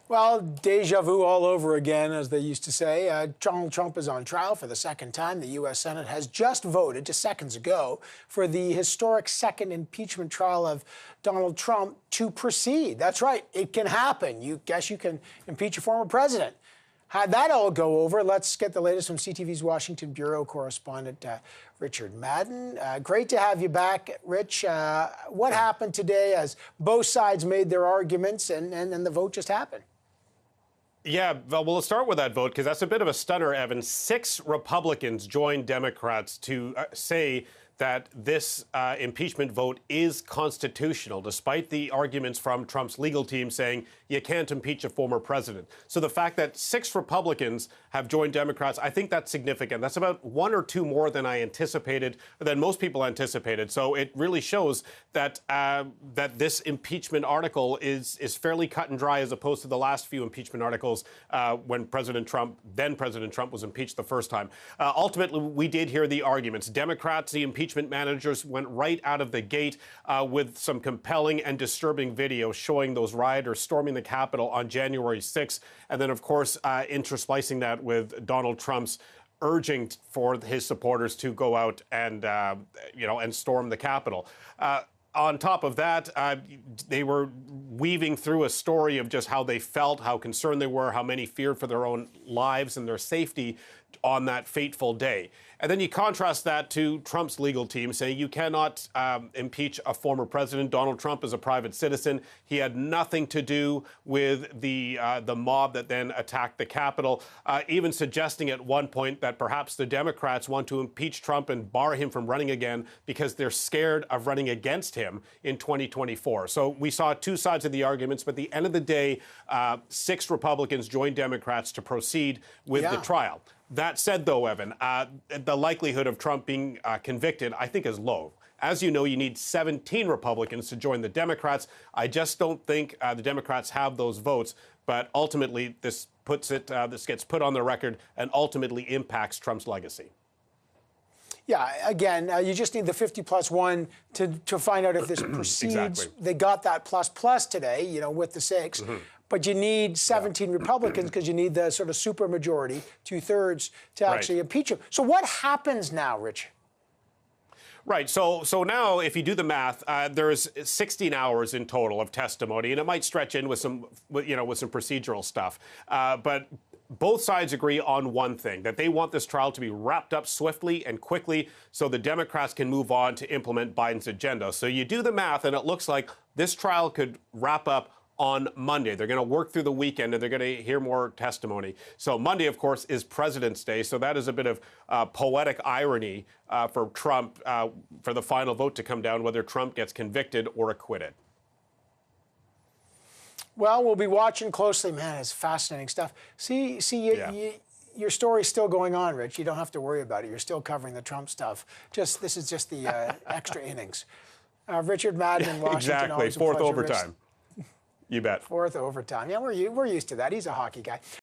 Well, deja vu all over again, as they used to say. Donald Trump is on trial for the second time. The U.S. Senate has just voted, just seconds ago, for the historic second impeachment trial of Donald Trump to proceed. That's right, it can happen. You can impeach a former president. How'd that all go over? Let's get the latest from CTV's Washington Bureau correspondent, Richard Madan. Great to have you back, Rich. What happened today as both sides made their arguments and the vote just happened? Yeah, well, we'll start with that vote because that's a bit of a stunner, Evan. 6 Republicans joined Democrats to say that this impeachment vote is constitutional, despite the arguments from Trump's legal team saying you can't impeach a former president. So the fact that 6 Republicans have joined Democrats, I think that's significant. That's about 1 or 2 more than I anticipated, than most people anticipated. So it really shows that that this impeachment article is fairly cut and dry as opposed to the last few impeachment articles when then President Trump was impeached the first time. Ultimately, we did hear the arguments. Democrats, the impeachment managers, went right out of the gate with some compelling and disturbing video showing those rioters storming the Capitol on January 6th. And then, of course, intersplicing that with Donald Trump's urging for his supporters to go out and, and storm the Capitol. On top of that, they were weaving through a story of just how they felt, how concerned they were, how many feared for their own lives and their safety on that fateful day. And then you contrast that to Trump's legal team saying you cannot impeach a former president. Donald Trump is a private citizen. He had nothing to do with the mob that then attacked the Capitol, even suggesting at one point that perhaps the Democrats want to impeach Trump and bar him from running again because they're scared of running against him in 2024. So we saw 2 sides of the arguments, but at the end of the day, 6 Republicans joined Democrats to proceed with the trial. That said, though, Evan, the likelihood of Trump being convicted, I think, is low. As you know, you need 17 Republicans to join the Democrats. I just don't think the Democrats have those votes. But ultimately, this gets put on the record and ultimately impacts Trump's legacy. Yeah, again, you just need the 50+1 to find out if this proceeds. Exactly. They got that plus today, with the 6. Mm-hmm. But you need 17 Republicans because you need the sort of supermajority, 2/3, to actually impeach him. So what happens now, Rich? Right. So now, if you do the math, there's 16 hours in total of testimony, and it might stretch in with some procedural stuff. But both sides agree on one thing, that they want this trial to be wrapped up swiftly and quickly so the Democrats can move on to implement Biden's agenda. So you do the math, and it looks like this trial could wrap up on Monday. They're going to work through the weekend, and they're going to hear more testimony. So Monday, of course, is President's Day. So that is a bit of poetic irony for Trump for the final vote to come down, whether Trump gets convicted or acquitted. Well, we'll be watching closely. Man, it's fascinating stuff. Your story's still going on, Rich. You don't have to worry about it. You're still covering the Trump stuff. This is just the extra innings. Richard Madan in Washington. Exactly. 4th overtime. You bet. 4th overtime. Yeah, we're used to that. He's a hockey guy.